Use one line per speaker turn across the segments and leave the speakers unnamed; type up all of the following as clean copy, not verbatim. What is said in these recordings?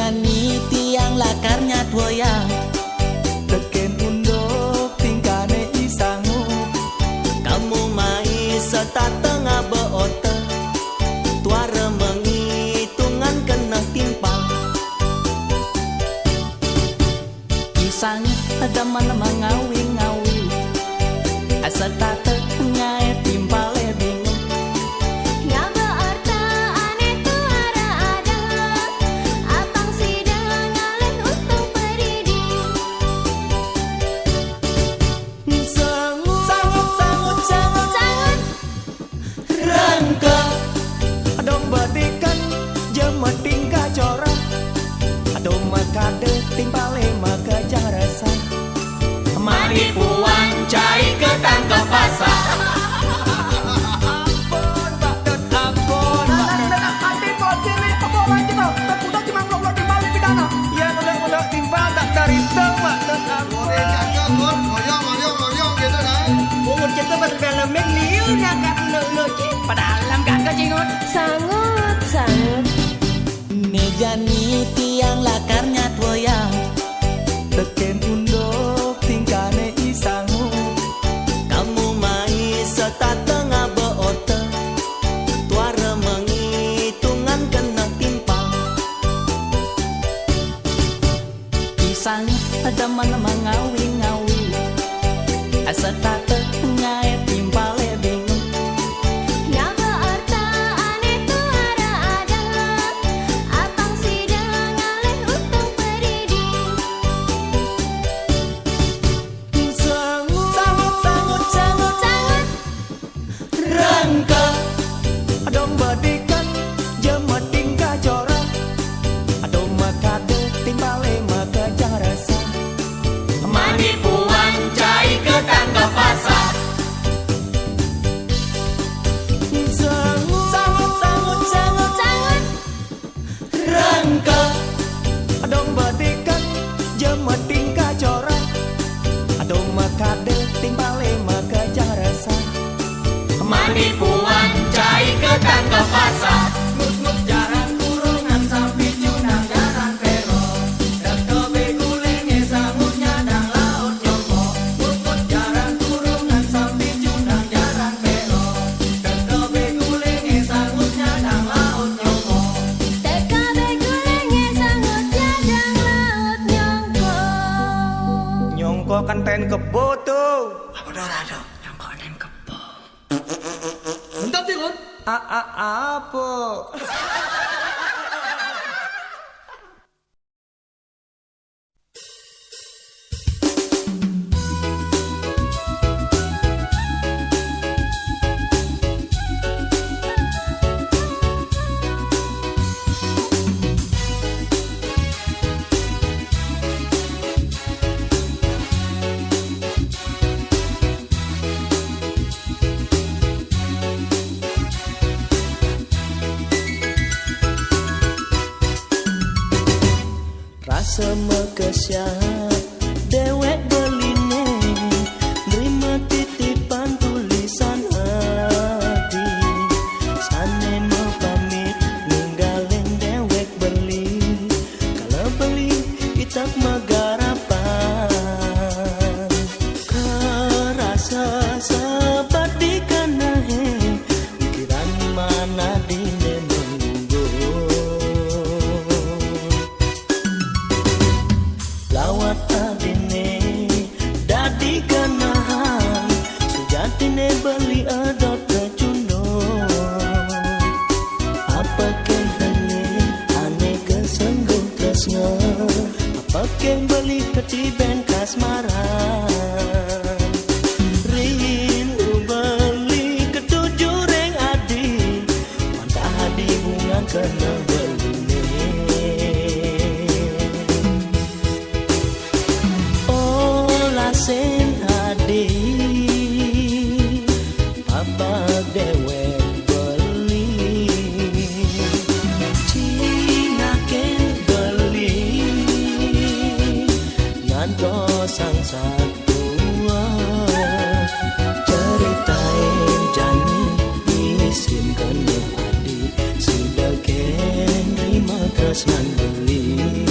Mejani tiang lakarnya tuaya
Teken undok tingkane isangu
kamu mai serta tengah beote tuara menghitungan kena timpang isang ada mana mengawi-ngawi serta tengah timpal bingung
Ya berarti aneh tuara ada abang sidang ngalih untuk peridi
sangut rangka
Adong badikan jema tingkah corak Adong makade timpale maka jarasa
mari puan cai ke tangkap pasar
Ampun Pak Dot ampun Hati bocil nih apa lagi tau Udah cuma ngobrol timpal pidana Ya udah timpal tak tariteng Pak Dot ampun
Ngoyong gitu kan.
Bungut kita berfilmik liu nak lucu padahal kagak cingut
Sangat
Mejani tiang lakarnya tuaya
Teken undok tingkane isangu
kamu mai serta tengah beote tuara menghitungan kena timpang pisang ada mana mengawi-ngawi serta tengah timpal bingung
Ya berarti aneh tuara ada abang sidang ngalih untuk peridi
sangut rangka
Adong badikan jema tingkah corak Adong makade timpale maka jarasa
mari puan cai ke tangkap pasar
Sangat
rangka
Adong badikan jema tingkah corak Adong makade timpale maka jarasa
mari puan cai ke tangkap pasar
Ngus jaran kurungan sampai cunang jaran pero Dan kobe gulingnya sangutnya dan laut nyoko Ngus jaran kurungan sampai cunang jaran pero Dan kobe gulingnya sangutnya dan laut nyoko
TKB gulingnya sangut jajang laut nyongko
Nyongko kan ten kebo tuh
Mantap sih kan.
Apa?
rasa mekesiap dewek beline nerima titipan tulisan hati sane mau pamit ninggalin dewek beli kalau beli kita megarapan kerasa sabat di kanahe pikiran mana di lawat adine dadi ganahan sujatine beli adot kecundo apa kehane ane kesengguh tresna apa keng beli ketiben kasmaran rindu beli ketujuh reng adi mantah hadi bunga kena sen hadi apa dewek beli Cina ken beli nganto sang satu ceritain jani isin kena hadi sudah ken terima tresnan beli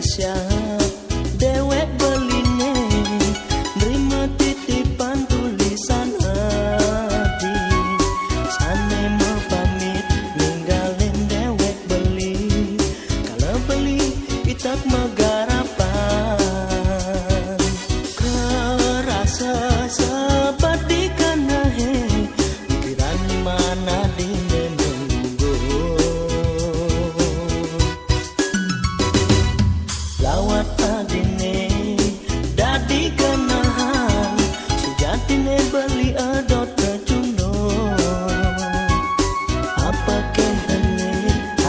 siap dewek beline nerima titipan tulisan hati sane mau pamit ninggalin dewek beli kalau beli itak megarapan kerasa seperti kana he pikiran mana dine menunggu lawat adine dadi kenahan sujatine beli edot kecundo apa ken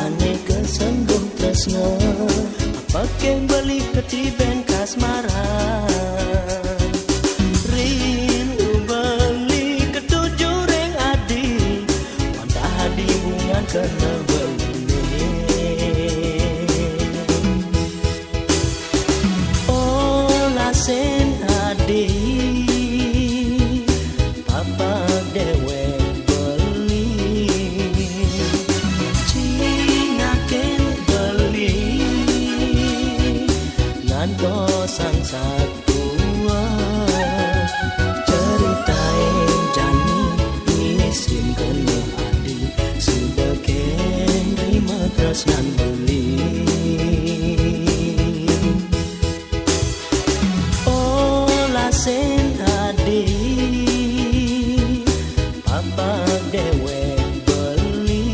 ane kesengguh tresno apa ken beli ketiben kasmaran rin beli ketujuh reng adi wantah hadi bungan kena sen adi papa dewe beli Cina ken beli nanto sang satu ceritain jani isin kena adi sudah ken terima tresnan beli sen adi papa dewe beli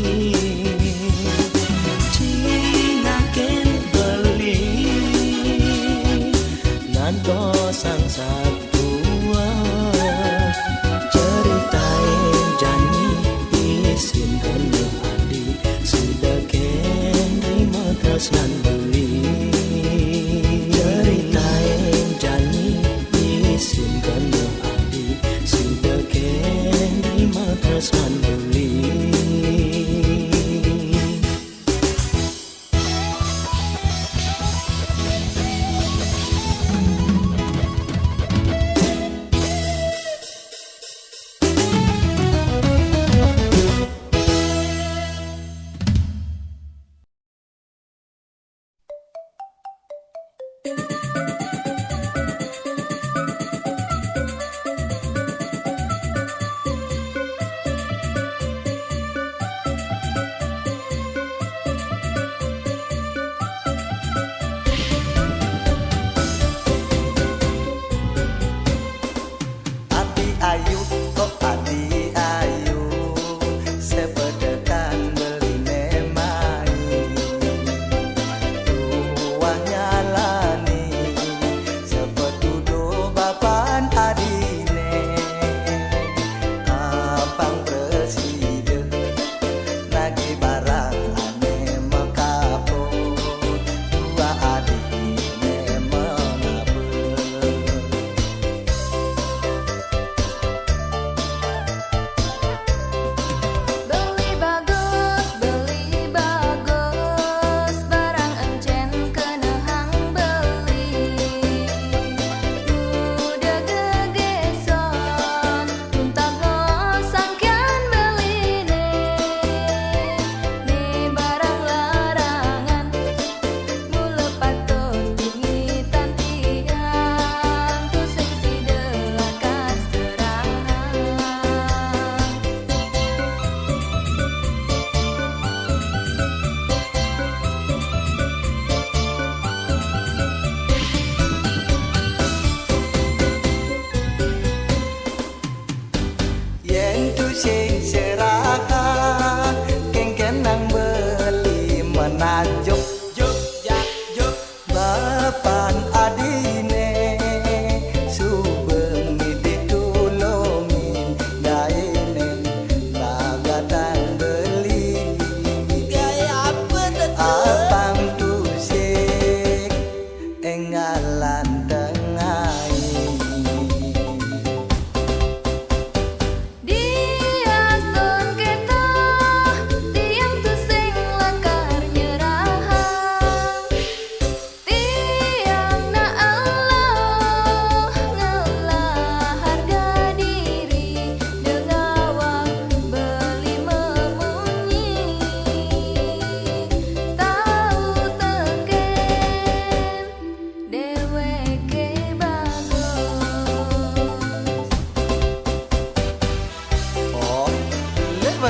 Cina ken beli nanto sang satu ceritain jani isin kena adi sudah ken terima tresnan beli ceritain jani isin kena adi sudah ken terima tresnan beli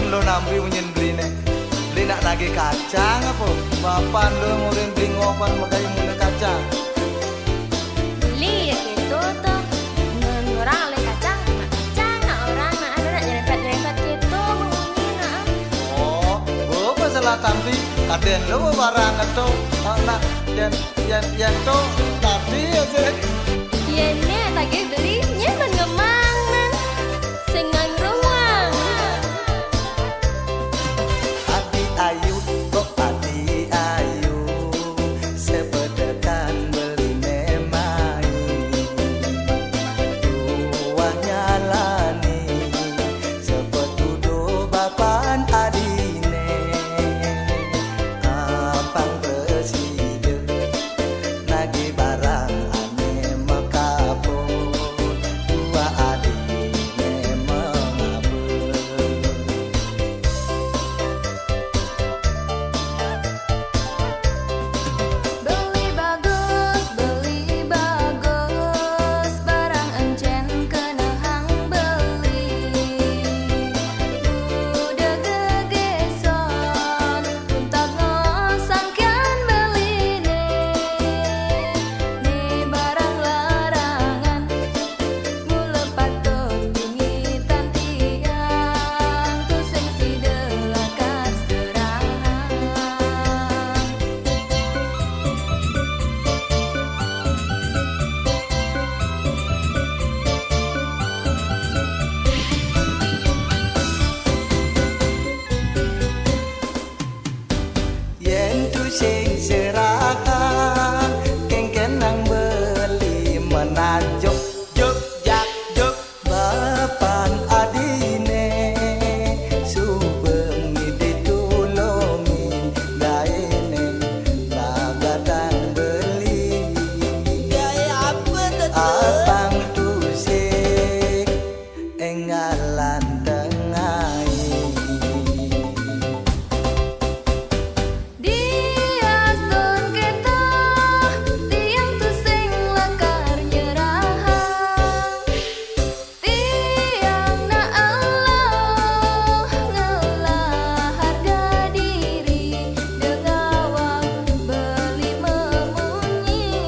kan lo nampi menyen beli nek. Beli nak nagih kacang apa? Bapak lo ngurin beli ngopan makai muna kacang.
Beli ya gitu tuh. Orang oleh kacang, nak orang nak ada nak nyerempet gitu mengunyi nak.
Oh, bapak salah tampi. Kaden lo barang itu, nak yang to tapi aja.
Yene tagih beli nyaman ngemang nan. Sengang ruang.
Adi ayu, kok adi ayu, sepedekan beli nemai. Tuah nyalani, sepetudo bapan adine. Apang presiden, nagi barang ane makapun. Tuah adine mengabul.
Beli bagus, barang encen kena hang beli. Udah gegeson, untak ngosangkan beli nih barang larangan. Mula patut dingitan tiang, tu sing sidelakas serangan.
Yen tu sing seraka kengken nang beli menajuk juk jak juk bapan adine subengi ditulungi gaene lagatang beli gaya apa abang tu sing engalan tengai.
Dias don kita tiang tu sing lakar nyerahan. Tiang na Allah ngelah harga diri dengawang beli memunyi.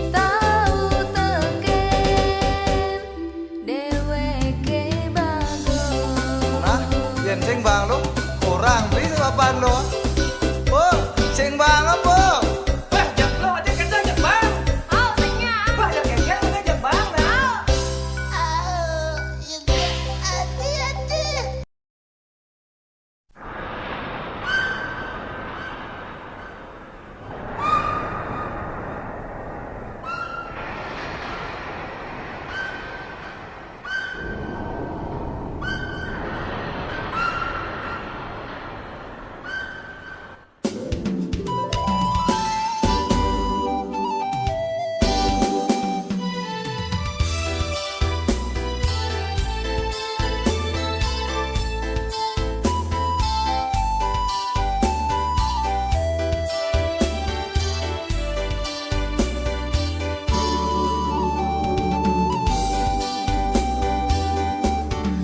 Tahu teken deweke bagus.
Nah, yen sing bang lo kurang beli bapan lo. Oh, sing bang apa?
Wah, jak lo aja kita jak bang.
Oh, senyap.
Wah, jak kengkeng mana jak bang nah.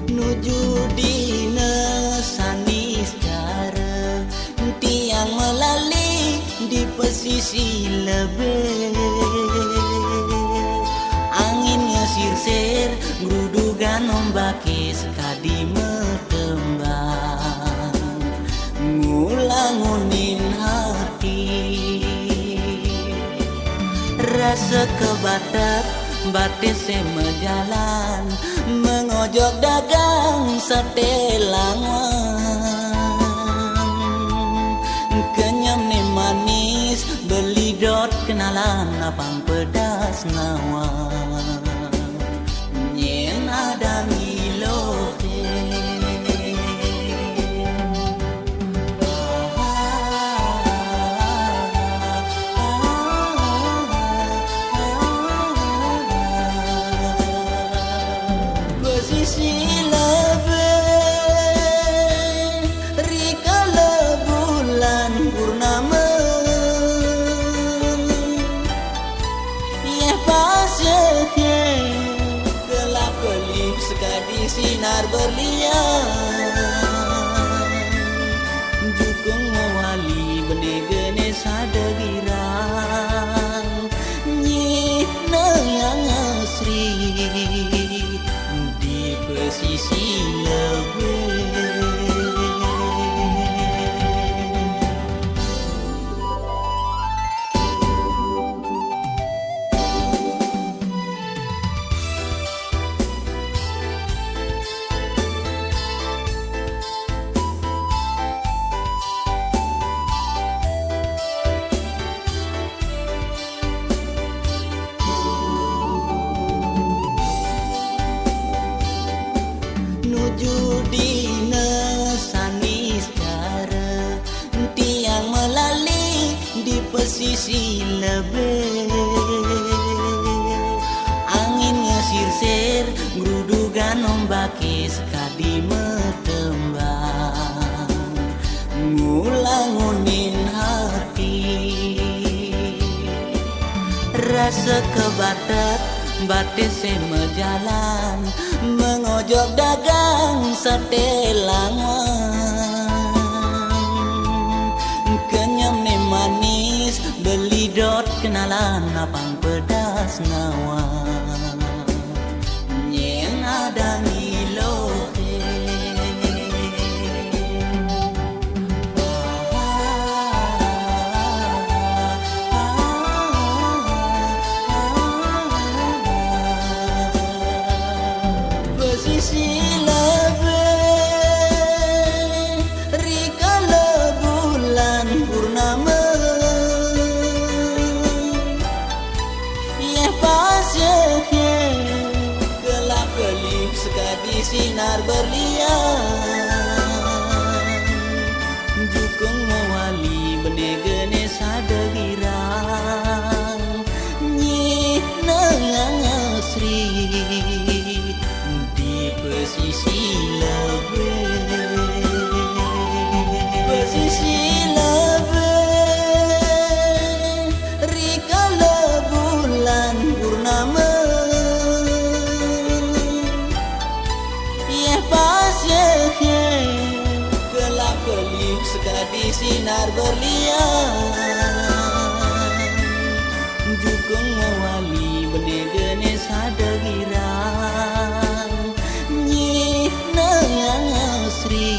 Nuju dina sanis cara tiang melali di pesisi lebih anginnya sirser grudugan ombakis kadi metembang ngulangunin hati rasa kebatak batis mejalan mengojok dagang satelangan kenyam nih manis beli dot kenalan apang pedas nawa nyen ada ngilo Sisi lebih rika bulan purnama ya pasir sinar berlian Jukung mewali benegene sadegirang Nyi nayang asri di pesisi lebih pesisi lebih angin ngesir-sir grudugan ombake sekadi metembang ngulangunin hati rasa kebatet batis semejalan mengojok dagang setelangan kenyam ne manis beli dot kenalan apang pedas nawa nyeng ada ngilohe pesisi lebih rikala bulan purnama kelap-kelip sekadi sinar berlian Jukung mewali benegene sadegirang Nyi nayang asri di pesisi lebih pesisi lebih rikala bulan purnama kelap-kelip sekadi sinar berlian Jukung mewali benegene sadegirang Nyi nayang asri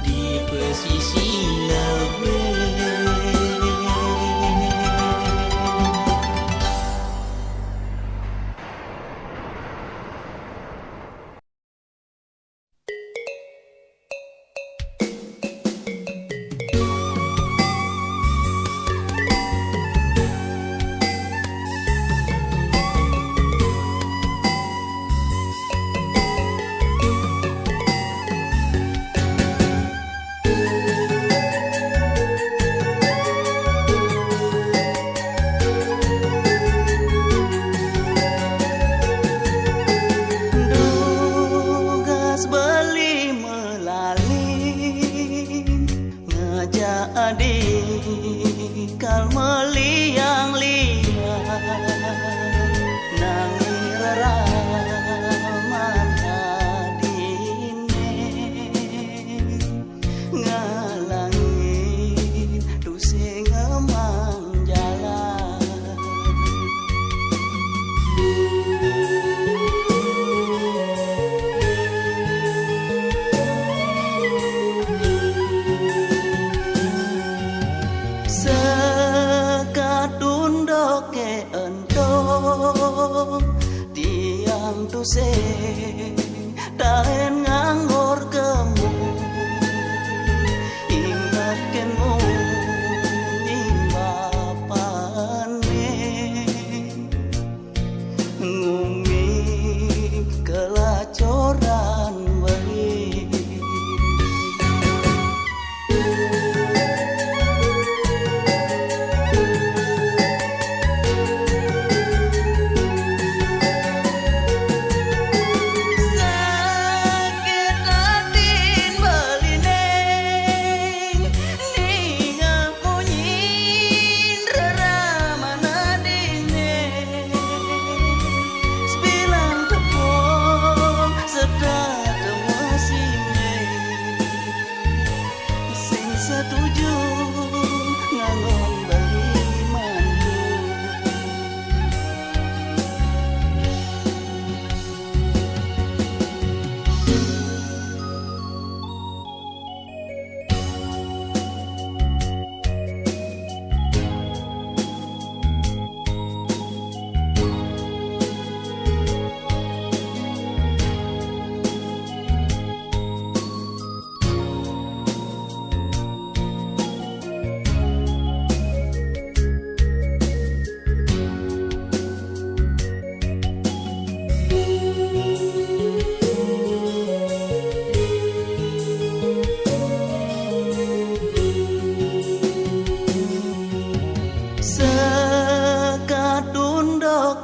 di pesisi lebih daen nganggur kemu ingat kemu imbapane ngumi kelacoran bayi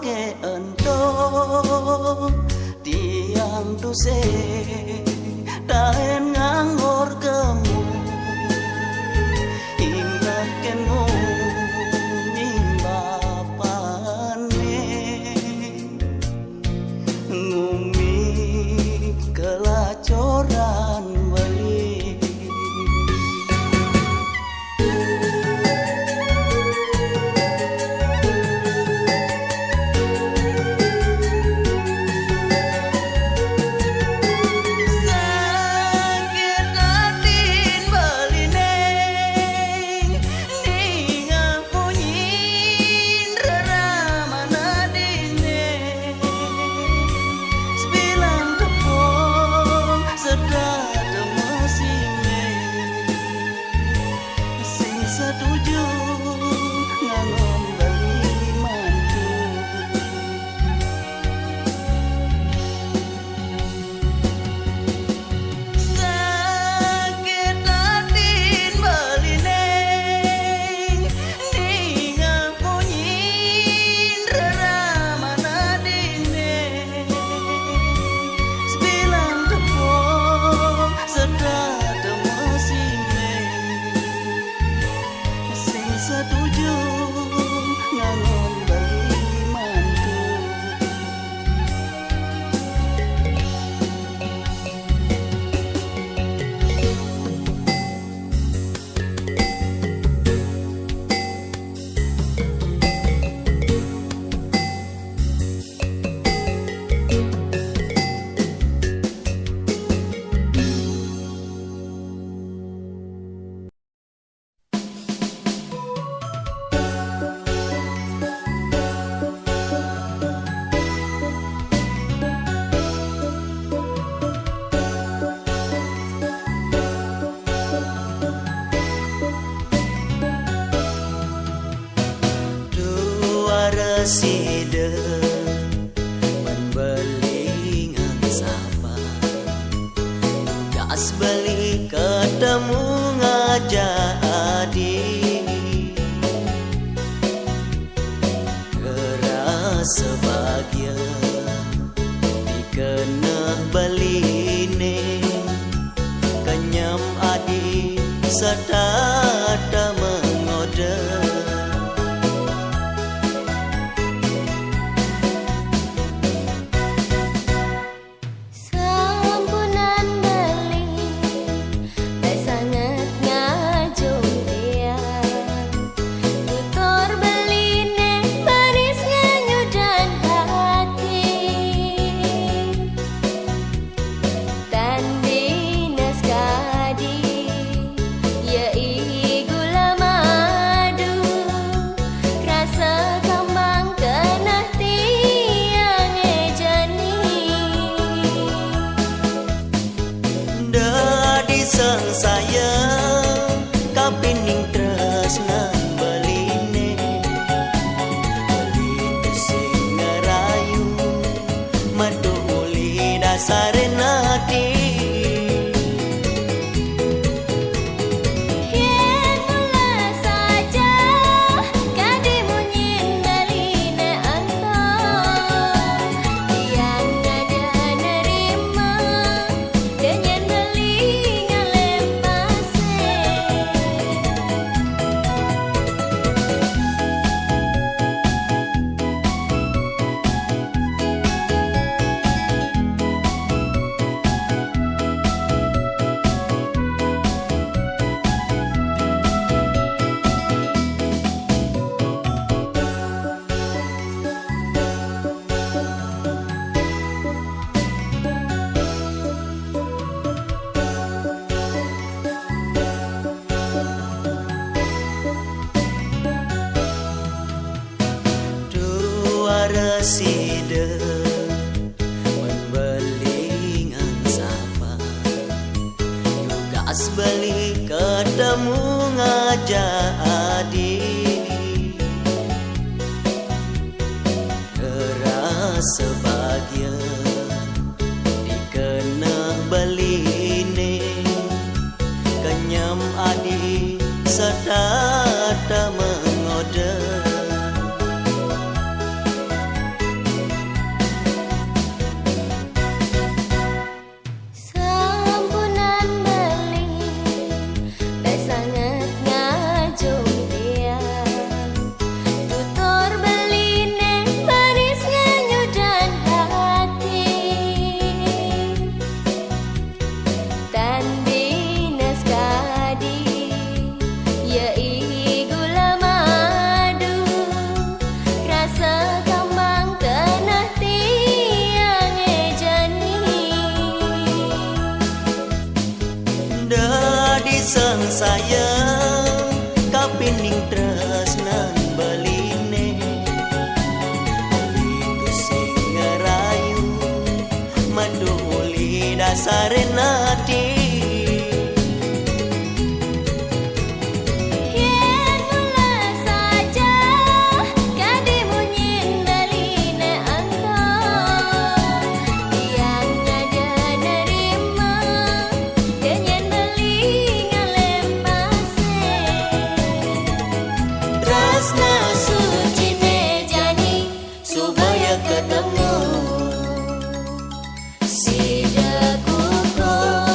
ke ento tiang duse daen nganggur kemu ingat kenu nimbapane ngumi kelacoran beli setuju ngangon beli mantu sakit hati beli neng ningang kunyin reramana dine sebilang tepung sedang setuju ngangon beli mantu reside membeli ngasapa gas beli ketemu ngajadi kerasa bahagia dikena beli ne kenyam adi sedada mengoda saya kapining tresnan beline beline sing ngerayu madu uli dasarin hati reside membeli ngansapa gas beli ketemu ngajadi kerasa bahagia dikena beli ne kenyam adi sedada mengoda sang sayang kapining tresnan beline itu sing ngerayu maduli dasarin hati.
Tresna suci mejani supaya ketemu si dekuko.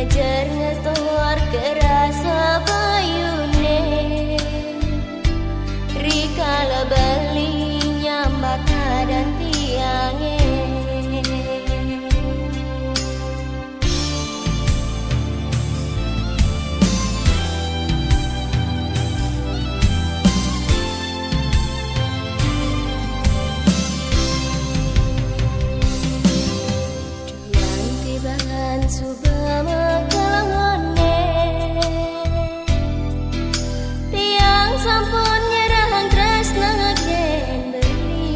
ngejar ngetor kerasa bayune rikala beli nyambat dan tiange Subama kalangone tiang sampun nyerahang tresna ngagen beri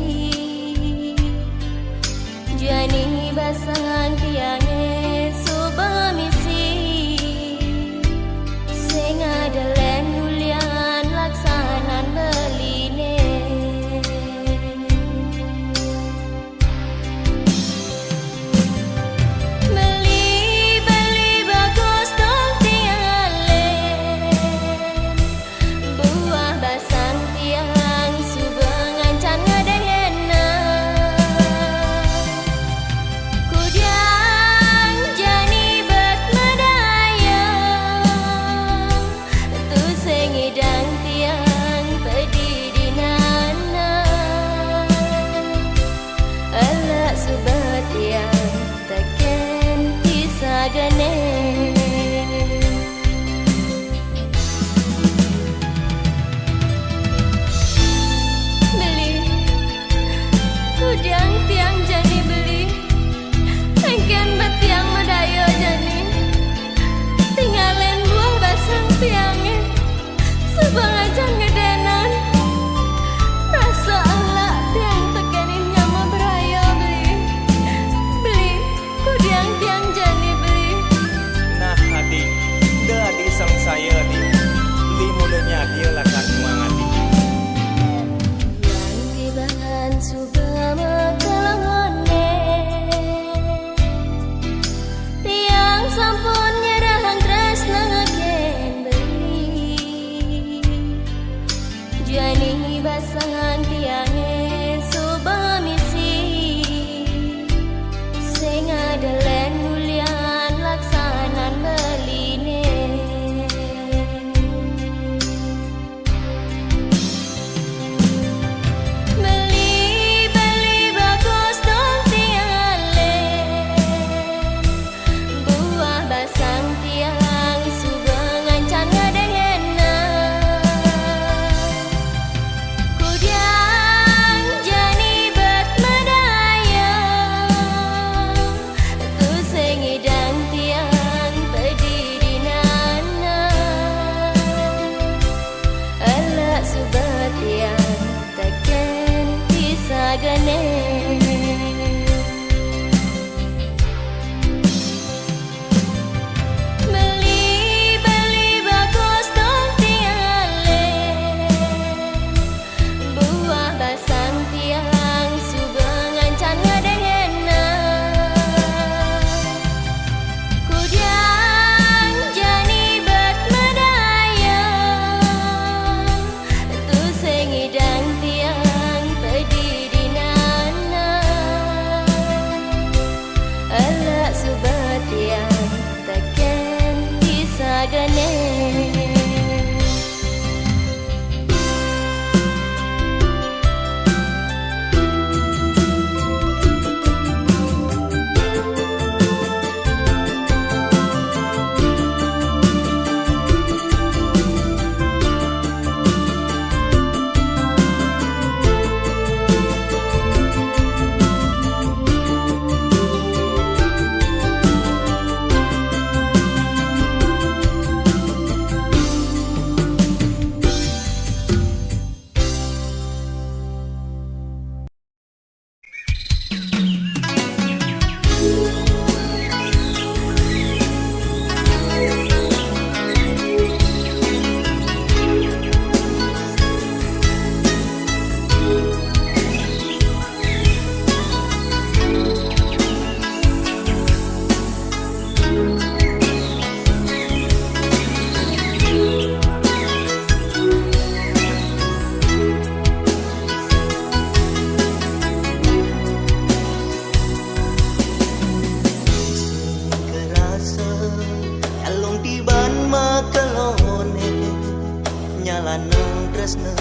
lanang tresna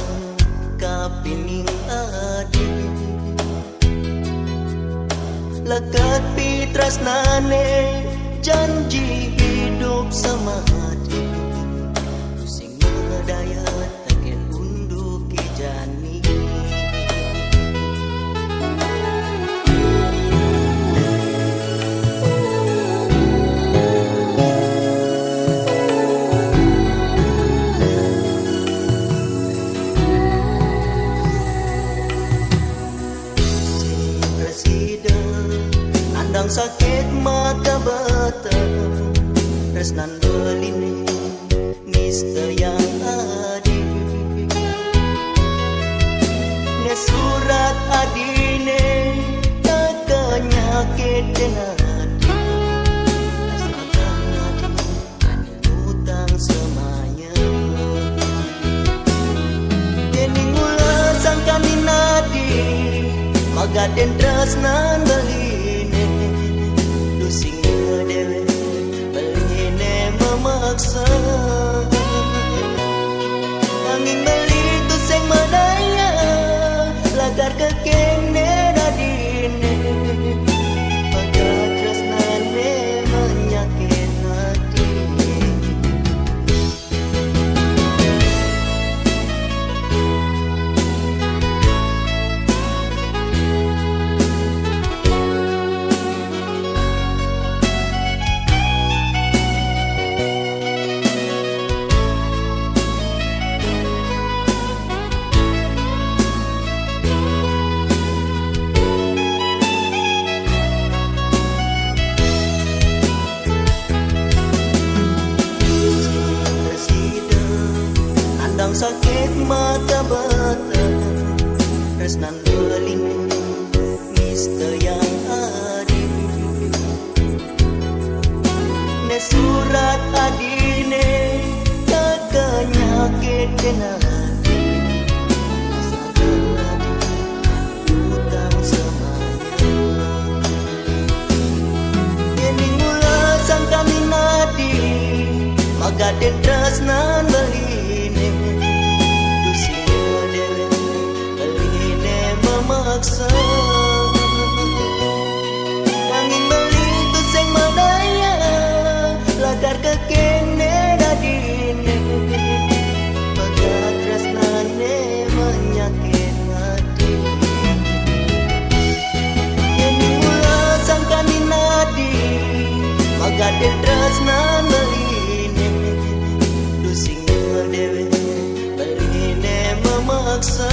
kapining adi lekat pitresnane janji hidup samadi sing daya taken unduk jani Andang sakit mata bata Resnan beline Nista yang adi Ne surat adine Tak kenyakit dengan hati Asalkan adi Ani utang semanya Kening ulah sangkani nadi Magaden tresnan beli memaksa angin melitu sing madaya lagar kekene radine pada tresnane menyakit hati sakit mata bata Resnan beline Mista yang adi Ne surat adine Tak kenyakit kena hati Asalkan adi utang semanya Kini mula sangkani nadi Magaden tresnan beline memaksa angin melitu sing madaya lagar kekene radine pada tresnane menyakit hati Yeni mula sangkani nadi magaden tresnan beline Dusing dewe beline memaksa